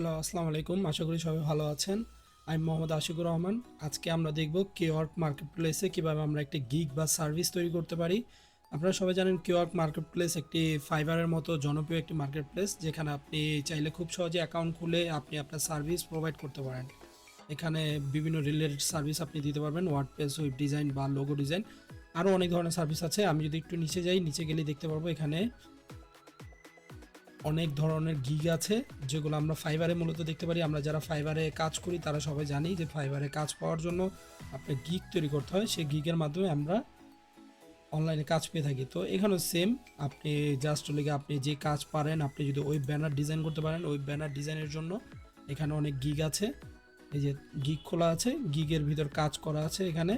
Hello, আসসালামু আলাইকুম। আশা করি সবাই ভালো আছেন। আমি মোহাম্মদ আশিকুর রহমান। আজকে আমরা দেখব Kwork মার্কেটপ্লেসে কিভাবে আমরা একটি গিগ বা সার্ভিস তৈরি করতে পারি। আপনারা সবাই জানেন Kwork মার্কেটপ্লেস একটি ফাইবারের মতো জনপ্রিয় একটি মার্কেটপ্লেস, যেখানে আপনি চাইলে খুব সহজে অ্যাকাউন্ট খুলে আপনি আপনার সার্ভিস প্রোভাইড করতে পারেন। এখানে বিভিন্ন রিলেটেড সার্ভিস আপনি দিতে পারবেন, ওয়ার্ডপ্রেস, ওয়েব ডিজাইন বা লোগো ডিজাইন, আরও অনেক ধরনের সার্ভিস আছে। আমি যদি একটু নিচে যাই, নিচে গেলেই দেখতে পারবো এখানে অনেক ধরনের গিগ আছে, যেগুলো আমরা ফাইবারে মূলত দেখতে পারি। আমরা যারা ফাইবারে কাজ করি তারা সবাই জানি যে ফাইবারে কাজ পাওয়ার জন্য আপনার গিগ তৈরি করতে হয়। সেই গিগের মাধ্যমে আমরা অনলাইনে কাজ পেয়ে থাকি। তো এখানেও সেম, আপনি জাস্ট লেগে আপনি যে কাজ পারেন, আপনি যদি ওই ব্যানার ডিজাইন করতে পারেন, ওই ব্যানার ডিজাইনের জন্য এখানে অনেক গিগ আছে। এই যে গিগ খোলা আছে, গিগের ভিতর কাজ করা আছে এখানে।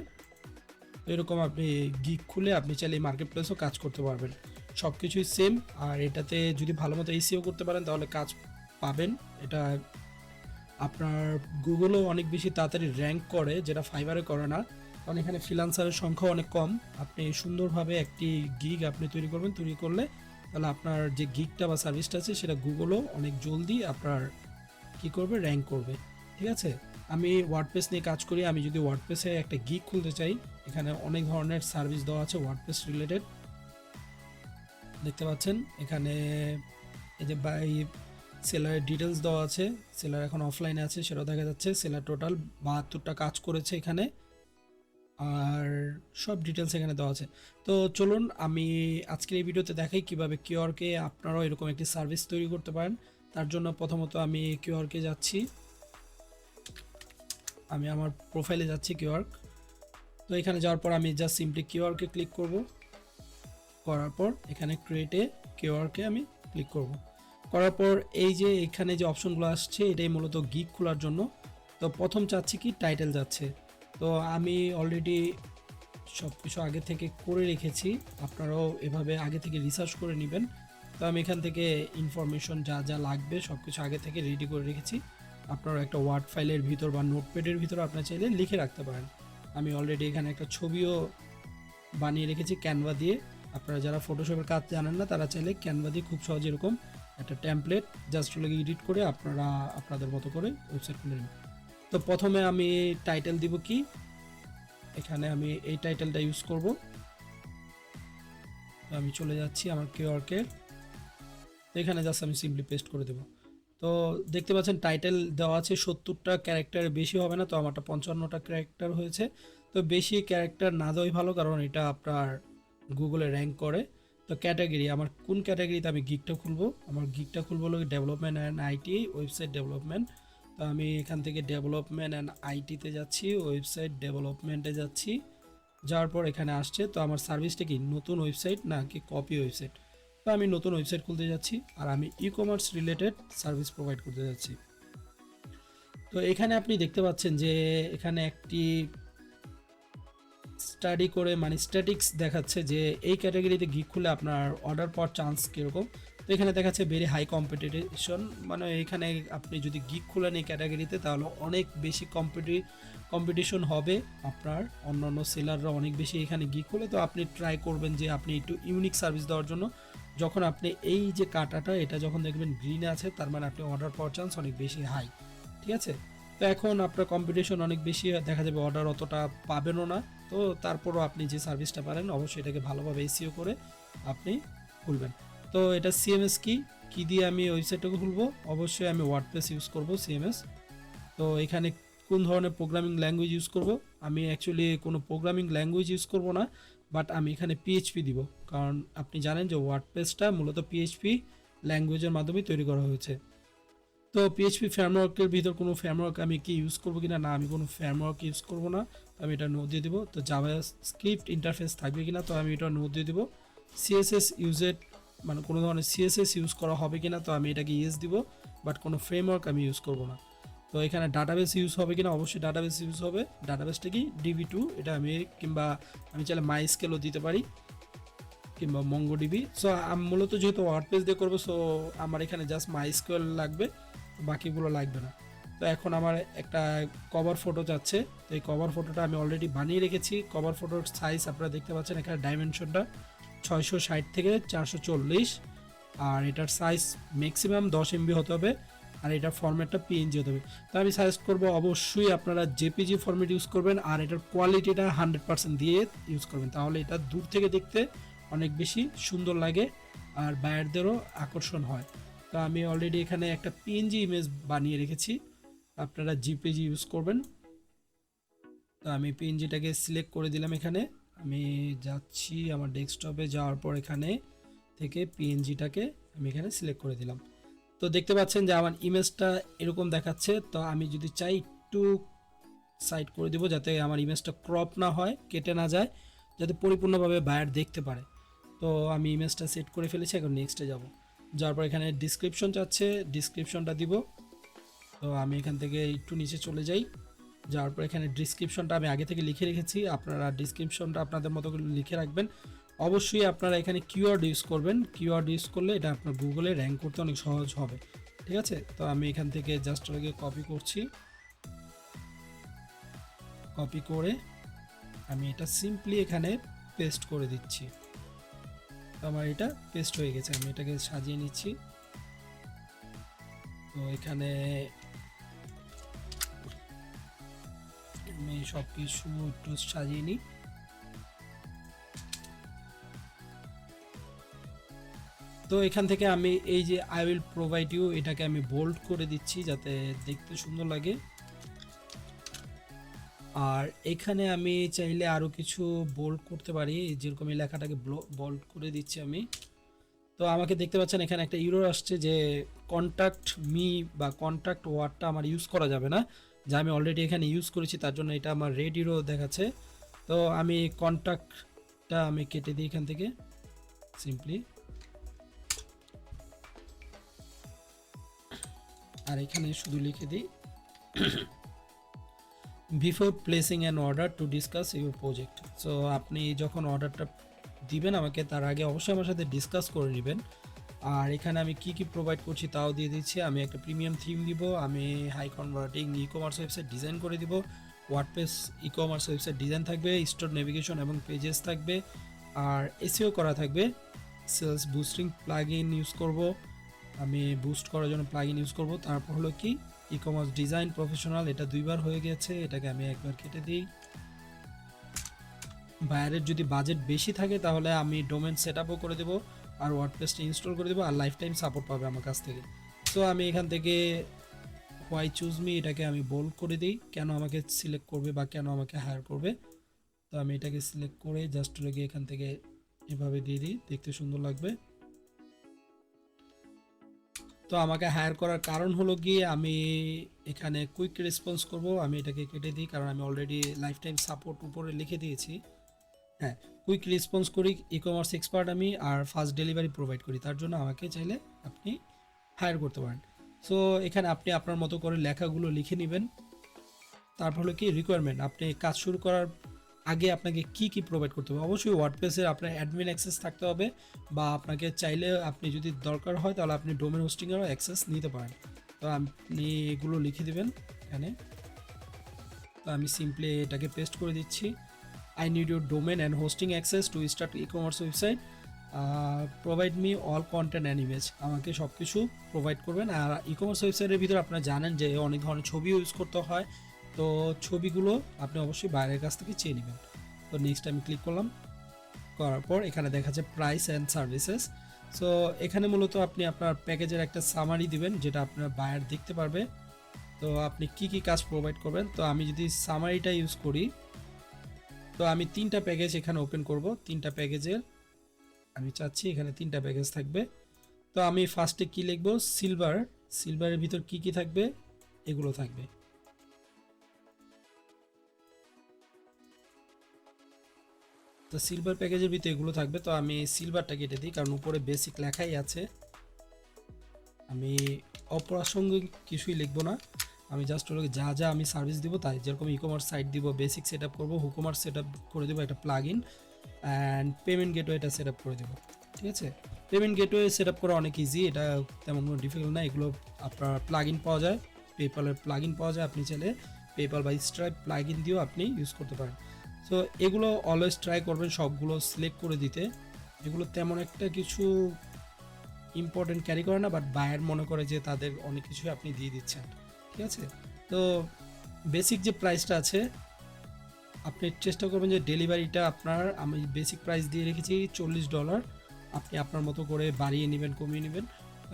তো এরকম আপনি গিগ খুলে আপনি চাইলে মার্কেট প্লেসও কাজ করতে পারবেন। সব কিছুই সেম। আর এটাতে যদি ভালো মতো এসিও করতে পারেন তাহলে কাজ পাবেন। এটা আপনার গুগলও অনেক বেশি তাড়াতাড়ি র্যাঙ্ক করে, যেটা ফাইবারে করে না, কারণ এখানে ফ্রিল্যান্সারের সংখ্যা অনেক কম। আপনি সুন্দরভাবে একটি গিগ আপনি তৈরি করবেন, তৈরি করলে তাহলে আপনার যে গিগটা বা সার্ভিসটা আছে সেটা গুগলও অনেক জলদি আপনার কি করবে, র্যাঙ্ক করবে। ঠিক আছে, আমি ওয়ার্ডপ্রেস নিয়ে কাজ করি। আমি যদি ওয়ার্ডপ্রেসে একটা গিগ খুলতে চাই, এখানে অনেক ধরনের সার্ভিস দেওয়া আছে ওয়ার্ডপ্রেস রিলেটেড। দেখতে পাচ্ছেন এখানে এই যে বাই সেলারের ডিটেলস দেওয়া আছে। সেলার এখন অফলাইনে আছে সেটাও দেখা যাচ্ছে। সেলার টোটাল 72টা কাজ করেছে এখানে, আর সব ডিটেলস এখানে দেওয়া আছে। তো চলুন আমি আজকের এই ভিডিওতে দেখাই কিভাবে কিওয়ার্কে আপনারাও এরকম একটি সার্ভিস তৈরি করতে পারেন। তার জন্য প্রথমত আমি কিওয়ার্কে যাচ্ছি, আমি আমার প্রোফাইলে যাচ্ছি কিওয়ার্ক। তো এখানে যাওয়ার পর আমি জাস্ট সিম্পলি কিওয়ার্কে ক্লিক করব। করার পর এখানে ক্রিয়েটে কিওয়ার্কে আমি ক্লিক করব। করার পর এই যে এখানে যে অপশনগুলো আসছে, এটাই মূলত গিগ খোলার জন্য। তো প্রথম চাচ্ছি কি, টাইটেল যাচ্ছে। তো আমি অলরেডি সব কিছু আগে থেকে করে রেখেছি, আপনারাও এভাবে আগে থেকে রিসার্চ করে নেবেন। তো আমি এখান থেকে ইনফরমেশন যা যা লাগবে সব কিছু আগে থেকে রেডি করে রেখেছি। আপনারা একটা ওয়ার্ড ফাইলের ভিতর বা নোটপ্যাডের ভিতর আপনার চাইলে লিখে রাখতে পারেন। আমি অলরেডি এখানে একটা ছবিও বানিয়ে রেখেছি ক্যানভা দিয়ে। আপনারা যারা ফটোশপের কাজ জানেন না তারা চাইলে ক্যানভা দিয়ে খুব সহজে এরকম একটা টেমপ্লেট জাস্ট লাগে এডিট করে আপনারা আপনাদের মতো করে ওয়েবসাইট খুলে নেবেন। তো প্রথমে আমি টাইটেল দিব কি, এখানে আমি এই টাইটেলটা ইউজ করব। তো আমি চলে যাচ্ছি আমার কিওয়ার্কের, তো এখানে জাস্ট আমি সিম্পলি পেস্ট করে দেব। তো দেখতে পাচ্ছেন টাইটেল দেওয়া আছে 70টা ক্যারেক্টার, বেশি হবে না। তো আমারটা 55টা ক্যারেক্টার হয়েছে। তো বেশি ক্যারেক্টার না দেওয়াই ভালো, কারণ এটা আপনার গুগলে র্যাঙ্ক করে। তো ক্যাটাগরি, আমার কোন ক্যাটাগরিতে আমি গিগটা খুলবো, আমার গিগটা খুলবো হলো development and IT, website development. তো আমি এখান থেকে ডেভেলপমেন্ট অ্যান্ড আইটিতে যাচ্ছি, ওয়েবসাইট ডেভেলপমেন্টে যাচ্ছি। যাওয়ার পর এখানে আসছে, তো আমার সার্ভিসটা কি নতুন ওয়েবসাইট না কি কপি ওয়েবসাইট। তো আমি নতুন ওয়েবসাইট খুলতে যাচ্ছি, আর আমি e commerce related service provide করতে যাচ্ছি। তো এখানে আপনি দেখতে পাচ্ছেন যে এখানে একটি স্টাডি করে মানে স্ট্যাটিক্স দেখাচ্ছে যে এই ক্যাটাগরিতে গিগ খুলে আপনার অর্ডার পাওয়ার চান্স কীরকম। তো এখানে দেখাচ্ছে ভেরি হাই কম্পিটিশন, মানে এখানে আপনি যদি গিগ খুলেন এই ক্যাটাগরিতে তাহলে অনেক বেশি কম্পিটিশন হবে আপনার, অন্যান্য সেলাররা অনেক বেশি এখানে গিগ খুলে। তো আপনি ট্রাই করবেন যে আপনি একটু ইউনিক সার্ভিস দেওয়ার জন্য। যখন আপনি এই যে কাটাটা এটা যখন দেখবেন গ্রিনে আছে, তার মানে আপনি অর্ডার পাওয়ার চান্স অনেক বেশি হাই। ঠিক আছে, তো এখন আপনার কম্পিটিশন অনেক বেশি, দেখা যাবে অর্ডার অতটা পাবেনও না। তো তারপরও আপনি যে সার্ভিসটা পারেন অবশ্যই এটাকে ভালোভাবে এসিও করে আপনি খুলবেন। তো এটা সিএমএস কি দিয়ে আমি ওয়েবসাইটটাকে খুলবো, অবশ্যই আমি ওয়ার্ডপ্রেস ইউজ করব সিএমএস। তো এখানে কোন ধরনের প্রোগ্রামিং ল্যাঙ্গুয়েজ ইউজ করব, আমি অ্যাকচুয়ালি কোনো প্রোগ্রামিং ল্যাঙ্গুয়েজ ইউজ করব না, বাট আমি এখানে পিএইচপি দিব, কারণ আপনি জানেন যে ওয়ার্ডপ্রেসটা মূলত পিএইচপি ল্যাঙ্গুয়েজের মাধ্যমে তৈরি করা হয়েছে। তো পিএইচপি ফ্রেমওয়ার্কের ভিতর কোনো ফ্রেমওয়ার্ক আমি কি ইউজ করবো কিনা, না আমি কোনো ফ্রেমওয়ার্ক ইউজ করবো না, তো আমি এটা নো দিয়ে দেবো। তো জাভাস্ক্রিপ্ট ইন্টারফেস থাকবে কিনা, তো আমি এটা নো দিয়ে দেবো। সিএসএস ইউজেড মানে কোনো ধরনের সিএসএস ইউজ করা হবে কিনা, তো আমি এটাকে ইয়েস দিব, বাট কোনো ফ্রেমওয়ার্ক আমি ইউজ করবো না। তো এখানে ডাটাবেস ইউজ হবে কিনা, অবশ্যই ডাটাবেস ইউজ হবে। ডাটাবেসটা কি DB2, এটা আমি কিংবা আমি চাইলে মাইস্কেলও দিতে পারি কিংবা মঙ্গোডিবি। সো আমি মূলত যেহেতু ওয়ার্ডপ্রেস দিয়ে করবো, সো আমার এখানে জাস্ট মাইস্কেল লাগবে, বাকিগুলো লাগবে না। তো এখন আমার একটা কভার ফটো যাচ্ছে, তো এই কভার ফটোটা আমি অলরেডি বানিয়ে রেখেছি। কভার ফটোর সাইজ আপনারা দেখতে পাচ্ছেন, এখানে ডাইমেনশনটা 660 থেকে 440, আর এটার সাইজ ম্যাক্সিমাম 10 MB হতে হবে। আর এটার ফরম্যাটটা পিএনজি হতে হবে। তো আমি সাজেস্ট করবো অবশ্যই আপনারা জেপিজি ফরম্যাট ইউজ করবেন, আর এটার কোয়ালিটিটা 100% দিয়ে ইউজ করবেন, তাহলে এটা দূর থেকে দেখতে অনেক বেশি সুন্দর লাগে আর বায়ারদেরও আকর্ষণ হয়। তো আমি অলরেডি এখানে একটা পিএনজি ইমেজ বানিয়ে রেখেছি, আপনারা জিপিজি ইউজ করবেন। তো আমি পিএনজিটাকে সিলেক্ট করে দিলাম। এখানে আমি যাচ্ছি আমার ডেস্কটপে, যাওয়ার পর এখানে থেকে পিএনজিটাকে আমি এখানে সিলেক্ট করে দিলাম। তো দেখতে পাচ্ছেন যে আমার ইমেজটা এরকম দেখাচ্ছে। তো আমি যদি চাই একটু সাইড করে দিব যাতে আমার ইমেজটা ক্রপ না হয়, কেটে না যায়, যাতে পরিপূর্ণভাবে বায়ার দেখতে পারে। তো আমি ইমেজটা সেট করে ফেলেছি, এখন নেক্সটে যাব। যাওয়ার পর এখানে ডিসক্রিপশন চাচ্ছে, ডিসক্রিপশনটা দিব। তো আমি এখান থেকে একটু নিচে চলে যাই। যাওয়ার পর এখানে ডিসক্রিপশনটা আমি আগে থেকে লিখে রেখেছি, আপনারা ডিসক্রিপশনটা আপনাদের মতো করে লিখে রাখবেন। অবশ্যই আপনারা এখানে কিওয়ার্ড ইউজ করবেন, কিওয়ার্ড ইউজ করলে এটা আপনার গুগলে র্যাঙ্ক করতে অনেক সহজ হবে, ঠিক আছে। তো আমি এখান থেকে জাস্ট ওকে কপি করছি, কপি করে আমি এটা সিম্পলি এখানে পেস্ট করে দিচ্ছি। তো আমার এটা পেস্ট হয়ে গেছে, আমি এটাকে সাজিয়ে নিচ্ছি। তো এখানে আমি সব কিছু একটু সাজিয়ে নিই। তো এখান থেকে আমি এই যে আই উইল প্রোভাইড ইউ, এটাকে আমি বোল্ড করে দিচ্ছি যাতে দেখতে সুন্দর লাগে। আর এখানে আমি চাইলে আরও কিছু বোল্ড করতে পারি, যেরকম এই লেখাটাকে বোল্ড করে দিচ্ছি আমি। তো আমাকে দেখতে পাচ্ছেন এখানে একটা ইরর আসছে যে কন্ট্যাক্ট মি বা কন্ট্যাক্ট ওয়ার্ডটা আমার ইউজ করা যাবে না, যা আমি অলরেডি এখানে ইউজ করেছি, তার জন্য এটা আমার রেড ইরো দেখাচ্ছে। তো আমি কন্ট্যাক্টটা আমি কেটে দিই এখান থেকে সিম্পলি। আর এখানে শুধু লিখে দিই before placing an order to discuss your project. So আপনি যখন অর্ডারটা দিবেন আমাকে, তার আগে অবশ্যই আমার সাথে ডিসকাস করে নেবেন। আর এখানে আমি কি কি প্রোভাইড করছি তাও দিয়ে দিচ্ছি। আমি একটা প্রিমিয়াম থিম দিব, আমি high converting e commerce website design করে দিব, WordPress e commerce website design থাকবে, স্টোর নেভিগেশন এবং পেজেস থাকবে, আর এসইও করা থাকবে, সেলস বুস্টিং প্লাগইন ইউজ করব, আমি বুস্ট করার জন্য প্লাগইন ইউজ করব। তারপর হলো কি ই কমার্স ডিজাইন প্রফেশনাল, এটা দুইবার হয়ে গেছে, এটাকে আমি একবার কেটে দিই। বায়ারের যদি বাজেট বেশি থাকে তাহলে আমি ডোমেন সেট আপও করে দেবো, আর ওয়ার্ডপ্রেসটা ইনস্টল করে দেবো, আর লাইফ টাইম সাপোর্ট পাবে আমার কাছ থেকে। সো আমি এখান থেকে হোয়াই চুজ মি, এটাকে আমি বোল্ড করে দিই, কেন আমাকে সিলেক্ট করবে বা কেন আমাকে হায়ার করবে। তো আমি এটাকে সিলেক্ট করে জাস্ট লেগে এখান থেকে এভাবে দিয়ে দিই, দেখতে সুন্দর লাগবে। তো আমাকে হায়ার করার কারণ হলো গিয়ে আমি এখানে কুইক রেসপন্স করব, আমি এটাকে কেটে দিই কারণ আমি অলরেডি লাইফ টাইম সাপোর্ট উপরে লিখে দিয়েছি। হ্যাঁ, কুইক রেসপন্স করি, ই কমার্স এক্সপার্ট আমি, আর ফাস্ট ডেলিভারি প্রোভাইড করি, তার জন্য আমাকে চাইলে আপনি হায়ার করতে পারেন। সো এখানে আপনি আপনার মতো করে লেখাগুলো লিখে নেবেন। তারপর হলো কি রিকোয়ারমেন্ট, আপনি কাজ শুরু করার আগে আপনাকে কি কি প্রোভাইড করতে হবে। অবশ্যই ওয়ার্ডপ্রেসের আপনার অ্যাডমিন অ্যাক্সেস থাকতে হবে, বা আপনাকে চাইলে আপনি যদি দরকার হয় তাহলে আপনি ডোমেন হোস্টিংয়েরও অ্যাক্সেস নিতে পারেন। তো আপনি এগুলো লিখে দিবেন এখানে। তো আমি সিম্পলি এটাকে পেস্ট করে দিচ্ছি। I need your domain and hosting access to start e-commerce website. Provide me all content and image. আমাকে সব কিছু প্রোভাইড করবেন। আর ই-কমার্স ওয়েবসাইটের ভিতরে আপনারা জানেন যে অনেক ধরনের ছবি ইউজ করতে হয়, তো ছবিগুলো আপনি অবশ্যই বাইরের কাছ থেকে চেয়ে নেবেন। তো নেক্সট আমি ক্লিক করলাম, করার পর এখানে দেখা যাচ্ছে প্রাইস অ্যান্ড সার্ভিসেস। সো এখানে মূলত আপনি আপনার প্যাকেজের একটা সামারি দিবেন যেটা আপনার বায়ার দেখতে পারবে। তো আপনি কি কি কাজ প্রোভাইড করবেন। তো আমি যদি সামারিটা ইউজ করি, তো আমি 3টা প্যাকেজ এখানে ওপেন করব, 3টা প্যাকেজের আমি চাচ্ছি এখানে 3টা প্যাকেজ থাকবে। তো আমি ফার্স্টে কি লিখব, সিলভার, সিলভারের ভিতর কি কি থাকবে এগুলো থাকবে। তো সিলভার প্যাকেজের ভিতরে এগুলো থাকবে। তো আমি সিলভারটা কেটে দিই কারণ উপরে বেসিক লেখাই আছে, আমি অপ্রাসঙ্গিক কিছুই লিখবো না। আমি জাস্ট ওগুলো যা যা আমি সার্ভিস দিব তাই, যেরকম ই কমার্স সাইট দিব, বেসিক সেট আপ করবো, হুকমার্স সেট আপ করে দেবো, একটা প্লাগ ইন অ্যান্ড পেমেন্ট গেটওয়েটা সেট আপ করে দেবো। ঠিক আছে, পেমেন্ট গেটওয়ে সেট আপ করা অনেক ইজি, এটা তেমন কোনো ডিফিকাল্ট না। এগুলো আপনার প্লাগ ইন পাওয়া যায়, পেপালের প্লাগ ইন পাওয়া যায়, আপনি চাইলে পেপাল বা স্ট্রাইপ প্লাগ ইন দিয়েও আপনি ইউজ করতে পারেন। সো এগুলো অলওয়েজ ট্রাই করবেন সবগুলো সিলেক্ট করে দিতে, এগুলো তেমন একটা কিছু ইম্পর্টেন্ট ক্যারি করে না, বাট বায়ার মনে করে যে তাদের অনেক কিছু আপনি দিয়ে দিচ্ছেন। ঠিক আছে, তো বেসিক যে প্রাইসটা আছে আপনি চেষ্টা করবেন যে ডেলিভারিটা আপনার, আমি বেসিক প্রাইস দিয়ে রেখেছি $40, আপনি আপনার মতো করে বাড়িয়ে নেবেন কমিয়ে নেবেন।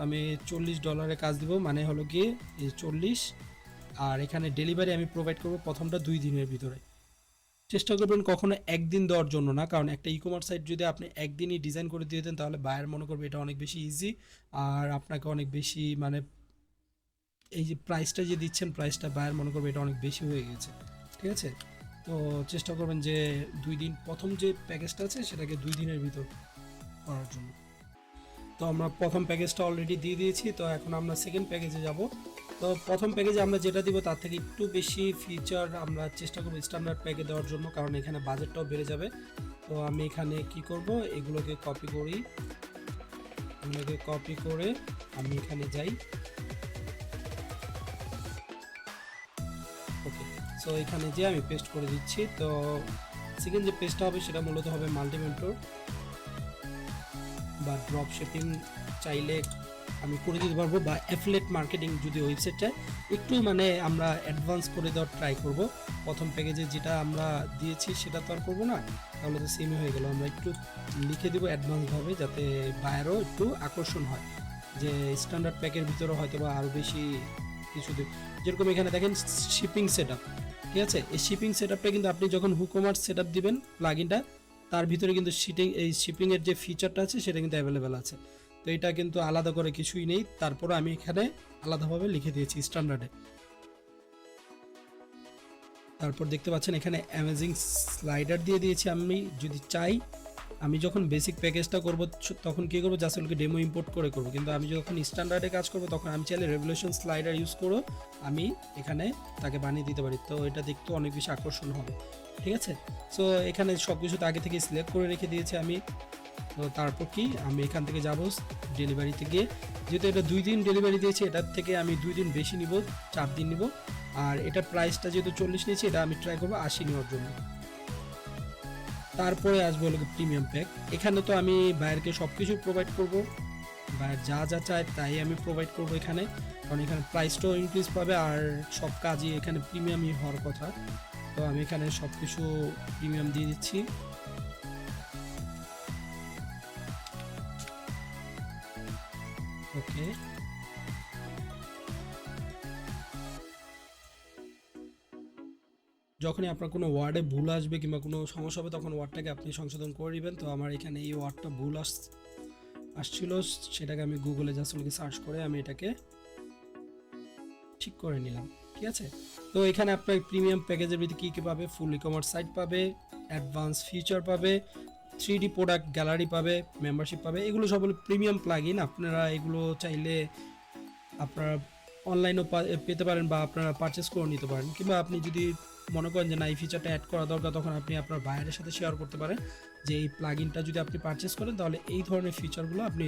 আমি $40 কাজ দিব, মানে হলো গিয়ে 40, আর এখানে ডেলিভারি আমি প্রোভাইড করবো প্রথমটা 2 দিনের ভিতরে। চেষ্টা করবেন কখনো একদিন দেওয়ার জন্য না, কারণ একটা ই কমার্স সাইট যদি আপনি একদিনই ডিজাইন করে দিয়ে দেন তাহলে বায়ার মনে করবে এটা অনেক বেশি ইজি, আর আপনাকে অনেক বেশি মানে এই যে প্রাইসটা যে দিচ্ছেন প্রাইসটা বায়ার মনে করবে এটা অনেক বেশি হয়ে গেছে। ঠিক আছে, তো চেষ্টা করবেন যে 2 দিন, প্রথম যে প্যাকেজটা আছে সেটাকে 2 দিনের ভিতর করার জন্য। তো আমরা প্রথম প্যাকেজটা অলরেডি দিয়ে দিয়েছি, তো এখন আমরা সেকেন্ড প্যাকেজে যাব। তো প্রথম প্যাকেজে আমরা যেটা দিব তার থেকে একটু বেশি ফিচার আমরা চেষ্টা করব স্ট্যান্ডার্ড প্যাকে দেওয়ার জন্য, কারণ এখানে বাজেটটাও বেড়ে যাবে। তো আমি এখানে কি করব, এগুলোকে কপি করি, এগুলোকে কপি করে আমি এখানে যাই। ওকে, সো এখানে যে আমি পেস্ট করে দিচ্ছি। তো সেকেন্ড যে পেজটা হবে সেটা মূলত হবে মাল্টিমেন্টর বা ড্রপ শিপিং চাইলে আমি করে দিতে পারবো, বা অ্যাফিলিয়েট মার্কেটিং যদি ওয়েবসাইট চাই একটু মানে আমরা অ্যাডভান্স করে দেওয়ার ট্রাই করব। প্রথম প্যাকেজে যেটা আমরা দিয়েছি সেটা তো আর করবো না, তাহলে তো সেমই হয়ে গেল। আমরা একটু লিখে দিব অ্যাডভান্সভাবে যাতে বায়ারও একটু আকর্ষণ হয়, যে স্ট্যান্ডার্ড প্যাকের ভিতরে হয়তো বা আরও বেশি কিছু দিই। যেরকম এখানে দেখেন শিপিং সেট আপ, ঠিক আছে, এই শিপিং সেট আপটা কিন্তু আপনি যখন হুকমার্স সেট আপ দিবেন প্লাগইনটা, তার ভিতরে কিন্তু এই শিপিংয়ের যে ফিচারটা আছে সেটা কিন্তু অ্যাভেলেবেল আছে। তো এটা কিন্তু আলাদা করে কিছুই নেই, তারপরে আমি এখানে আলাদাভাবে লিখে দিয়েছি স্ট্যান্ডার্ডে। তারপর দেখতে পাচ্ছেন এখানে অ্যামেজিং স্লাইডার দিয়ে দিয়েছি। আমি যদি চাই, আমি যখন বেসিক প্যাকেজটা করব তখন কী করবো, জাস্ট ওকে ডেমো ইম্পোর্ট করে করবো, কিন্তু আমি যখন স্ট্যান্ডার্ডে কাজ করবো তখন আমি চাইলে রেভলিউশন স্লাইডার ইউজ করো আমি এখানে তাকে বানিয়ে দিতে পারি। তো এটা দেখতে অনেক বেশি আকর্ষণ হবে। ঠিক আছে, সো এখানে সব কিছু আগে থেকে সিলেক্ট করে রেখে দিয়েছি আমি। তো তারপর কি আমি এখান থেকে যাব ডেলিভারিতে গিয়ে, যেহেতু এটা 2 দিন ডেলিভারি দিয়েছি এটার থেকে আমি 2 দিন বেশি নিব, 4 দিন নিব। আর এটার প্রাইসটা যেহেতু 40 নিয়েছি, এটা আমি ট্রাই করবো 80 নেওয়ার জন্য। তারপরে আসবো হলো প্রিমিয়াম প্যাক। এখানে তো আমি বায়ারকে সব কিছু প্রোভাইড করব, বায়ার যা যা চায় তাই আমি প্রোভাইড করব এখানে, কারণ এখানে প্রাইসটাও ইনক্রিজ পাবে আর সব কাজই এখানে প্রিমিয়ামই হওয়ার কথা। তো আমি এখানে সব কিছু প্রিমিয়াম দিয়ে দিচ্ছি। ওকে, যখনই আপনার কোনো ওয়ার্ডে ভুল আসবে কিংবা কোনো সমস্যা হবে তখন ওয়ার্ডটাকে আপনি সংশোধন করে নেবেন। তো আমার এখানে এই ওয়ার্ডটা ভুল আসছিল, সেটাকে আমি গুগলে জাস্ট সার্চ করে আমি এটাকে ঠিক করে নিলাম। ঠিক আছে, তো এখানে আপনার প্রিমিয়াম প্যাকেজের ভিতরে কী কী পাবে, ফুল ই কমার্স সাইট পাবে, অ্যাডভান্স ফিচার পাবে, 3D প্রোডাক্ট গ্যালারি পাবে, মেম্বারশিপ পাবে। এগুলো সব হলো প্রিমিয়াম প্লাগইন। আপনারা এগুলো চাইলে আপনারা অনলাইনেও পেতে পারেন বা আপনারা পারচেস করে নিতে পারেন, কিংবা আপনি যদি মনে করেন যে না এই ফিচারটা অ্যাড করা দরকার তখন আপনি আপনার বায়ারের সাথে শেয়ার করতে পারেন যে এই প্লাগইনটা যদি আপনি পারচেস করেন তাহলে এই ধরনের ফিচারগুলো আপনি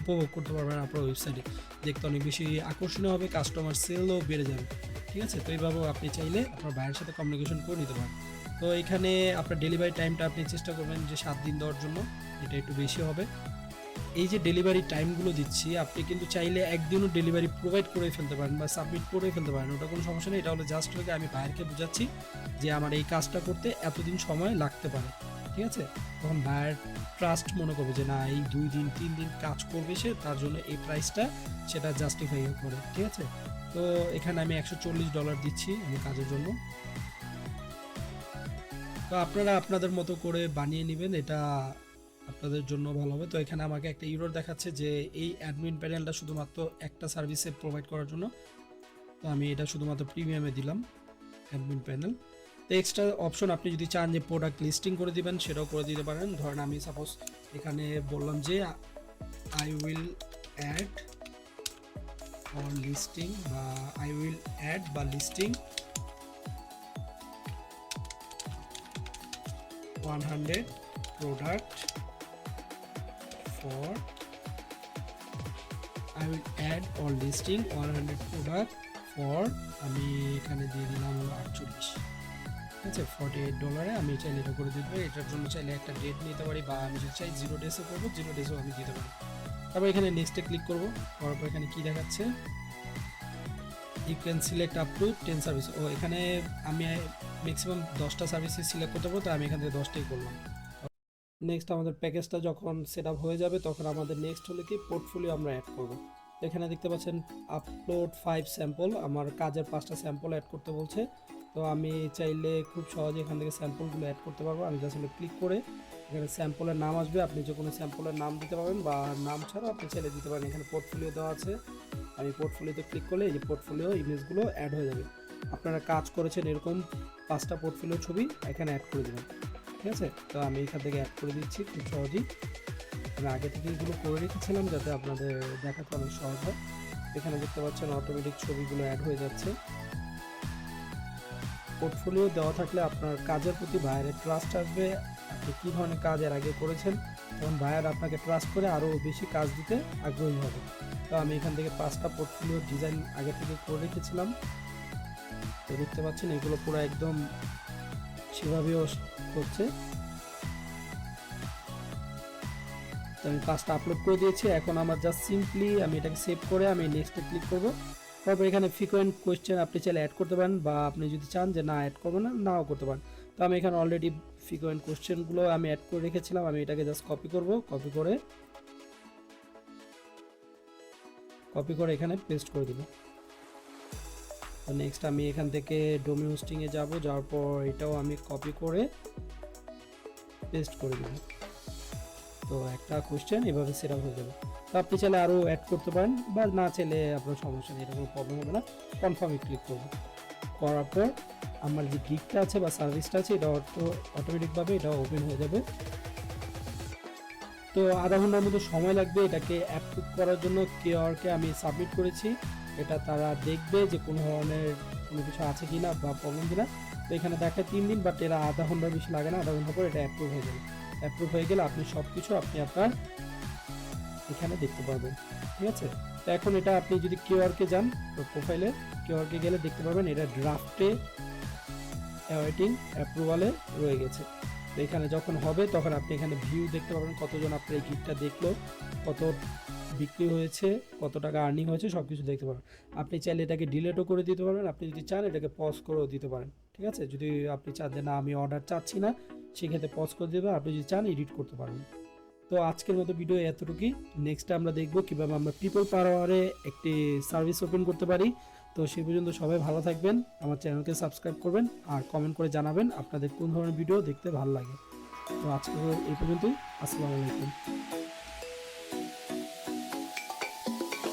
উপভোগ করতে পারবেন আপনার ওয়েবসাইটে, দেখতে অনেক বেশি আকর্ষণীয় হবে, কাস্টমার সেলও বেড়ে যাবে। ঠিক আছে, তো এইভাবেও আপনি চাইলে আপনার বায়ারের সাথে কমিউনিকেশন করে নিতে পারেন। তো এখানে আপনার ডেলিভারি টাইমটা আপনি চেষ্টা করবেন যে 7 দিন দেওয়ার জন্য, এটা একটু বেশি হবে। এই যে ডেলিভারি টাইমগুলো দিচ্ছি আপনি কিন্তু চাইলে একদিনও ডেলিভারি প্রোভাইড করে ফেলতে পারেন বা সাবমিট করে ফেলতে পারেন, ওটা কোনো সমস্যা নেই। এটা হলো জাস্ট হলে আমি বায়ারকে বোঝাচ্ছি যে আমার এই কাজটা করতে এতদিন সময় লাগতে পারে। ঠিক আছে, তখন বায়ার ট্রাস্ট মনে করবে যে না এই 2 দিন 3 দিন কাজ করবে সে, তার জন্য এই প্রাইসটা সেটা জাস্টিফাই করে। ঠিক আছে, তো এখানে আমি $140 দিচ্ছি আমি কাজের জন্য। তো আপনারা আপনাদের মতো করে বানিয়ে নেবেন, এটা আপনাদের জন্য ভালো হবে। তো এখানে আমাকে একটা ইউরো দেখাচ্ছে যে এই অ্যাডমিন প্যানেলটা শুধুমাত্র একটা সার্ভিসে প্রোভাইড করার জন্য, তো আমি এটা শুধুমাত্র প্রিমিয়ামে দিলাম অ্যাডমিন প্যানেল। তো এক্সট্রা অপশন আপনি যদি চান যে প্রোডাক্ট লিস্টিং করে দিবেন সেটাও করে দিতে পারেন। ধরেন আমি সাপোজ এখানে বললাম যে I will add or listing বা আই উইল অ্যাড বা listing 100 product for I will add or listing 100 product for আমি এখানে দিয়ে দিলাম 48। ঠিক আছে, $48 আমি চাইলে এটা করে দিতে পারি। এটার জন্য চাইলে একটা ডেট নিতে পারি বা আমি যদি চাই 0 ডেজে করবো 0 ডেজেও আমি দিতে পারি। তারপর এখানে নেক্সটে ক্লিক করব। করার পর এখানে কি দেখাচ্ছে, you can select up to 10 service. ও এখানে আমি ম্যাক্সিমাম 10টা সার্ভিসেস সিলেক্ট করতে পারবো, তাই আমি এখান থেকে 10টাই করলাম। নেক্সট আমাদের প্যাকেজটা যখন সেট আপ হয়ে যাবে তখন আমাদের নেক্সট হলো কি পোর্টফোলিও আমরা অ্যাড করব। এখানে দেখতে পাচ্ছেন আপলোড 5 স্যাম্পল, আমার কাজের 5টা স্যাম্পল অ্যাড করতে বলছে। তো আমি চাইলে খুব সহজে এখান থেকে স্যাম্পলগুলো অ্যাড করতে পারবো। আমি জাস্ট ক্লিক করে এখানে স্যাম্পলের নাম আসবে, আপনি যে কোনো স্যাম্পলের নাম দিতে পারবেন বা নাম ছাড়া আপনি চাইলে দিতে পারেন। এখানে পোর্টফোলিও দেওয়া আছে, আমি পোর্টফোলিওতে ক্লিক করলে এই যে পোর্টফোলিও ইমেজগুলো অ্যাড হয়ে যাবে। আপনারা কাজ করেছেন এরকম 5টা পোর্টফোলিও ছবি এখানে অ্যাড করে দেবেন, ঠিক আছে। তো আমি এখান থেকে অ্যাড করে দিচ্ছি খুব সহজেই। আমি আগে থেকে এগুলো করে রেখেছিলাম যাতে আপনাদের দেখাতে অনেক সহজ হয়। এখানে দেখতে পাচ্ছেন অটোমেটিক ছবিগুলো অ্যাড হয়ে যাচ্ছে। পোর্টফোলিও দেওয়া থাকলে আপনার কাজের প্রতি ভাইয়ের ট্রাস্ট আসবে। আপনি কী ধরনের কাজ এর আগে করেছেন তখন ভাইয়ার আপনাকে ট্রাস্ট করে আরও বেশি কাজ দিতে আগ্রহী হবে। তো আমি এখান থেকে 5টা পোর্টফোলিও ডিজাইন আগে থেকে করে রেখেছিলাম। তো দেখতে পাচ্ছেন এগুলো পুরো একদম সেভাবেও হচ্ছে। তো আমি 5টা আপলোড করে দিয়েছি। এখন আমার জাস্ট সিম্পলি আমি এটাকে সেভ করে আমি নেক্সটে ক্লিক করব। তারপর এখানে ফ্রিকোয়েন্ট কোয়েশ্চেন আপনি চাইলে অ্যাড করতে পারেন বা আপনি যদি চান যে না অ্যাড করবেন না, নাও করতে পারেন। তো আমি এখানে অলরেডি ফ্রিকোয়েন্ট কোয়েশ্চেনগুলো আমি অ্যাড করে রেখেছিলাম। আমি এটাকে জাস্ট কপি করব, কপি করে এখানে পেস্ট করে দেব। তো নেক্সট আমি এখান থেকে ডোমেইন হোস্টিংয়ে যাব, যাওয়ার পর এটাও আমি কপি করে পেস্ট করে দেব। তো একটা কোয়েশ্চেন এভাবে সেট আপ হয়ে যাবে। তো আপনি চাইলে আরও অ্যাড করতে পারেন বা না চাইলে আপনার সমস্যা নেই, এটা কোনো প্রবলেম হবে না। কনফার্মে ক্লিক করব, করার পর আমার যে গিগটা আছে বা সার্ভিসটা আছে এটা অটোমেটিকভাবে এটা ওপেন হয়ে যাবে। তো আধা ঘন্টার মতো সময় লাগবে এটাকে অ্যাপ্রুভ করার জন্য। কেওয়ার্কে আমি সাবমিট করেছি, এটা তারা দেখবে যে কোনো ধরনের কোনো কিছু আছে কিনা বা প্রবলেম কিনা। তো এখানে দেখায় 3 দিন, বাট এরা আধা ঘন্টার বেশি লাগে না, আধা ঘন্টা পর এটা অ্যাপ্রুভ হয়ে যাবে। অ্যাপ্রুভ হয়ে গেলে আপনি সব কিছু আপনার এখানে দেখতে পারবেন, ঠিক আছে। তো এখন এটা আপনি যদি কেওয়ার্কে যান, প্রোফাইলে কেওয়ার্কে গেলে দেখতে পারবেন এটা ড্রাফটে অ্যাওয়েটিং অ্যাপ্রুভালে রয়ে গেছে। তো এখানে যখন হবে তখন আপনি এখানে ভিউ দেখতে পারবেন, কতজন আপনার এই গিগটা দেখলো, কত বিক্রি হয়েছে, কত টাকা আর্নিং হয়েছে, সব কিছু দেখতে পারবেন। আপনি চাইলে এটাকে ডিলেটও করে দিতে পারবেন, আপনি যদি চান এটাকে পজ করেও দিতে পারেন, ঠিক আছে। যদি আপনি চান যে না আমি অর্ডার চাচ্ছি না, সেক্ষেত্রে পজ করে দেবেন। আপনি যদি চান এডিট করতে পারবেন। তো আজকের মতো ভিডিও এতটুকুই। নেক্সট আমরা দেখব কীভাবে আমরা পিপল পার আওয়ারে একটি সার্ভিস ওপেন করতে পারি। তো সেই পর্যন্ত সবাই ভালো থাকবেন, আমার চ্যানেলকে সাবস্ক্রাইব করবেন আর কমেন্ট করে জানাবেন আপনাদের কোন ধরনের ভিডিও দেখতে ভালো লাগে। তো আজকে এই পর্যন্তই। আসসালামু আলাইকুম।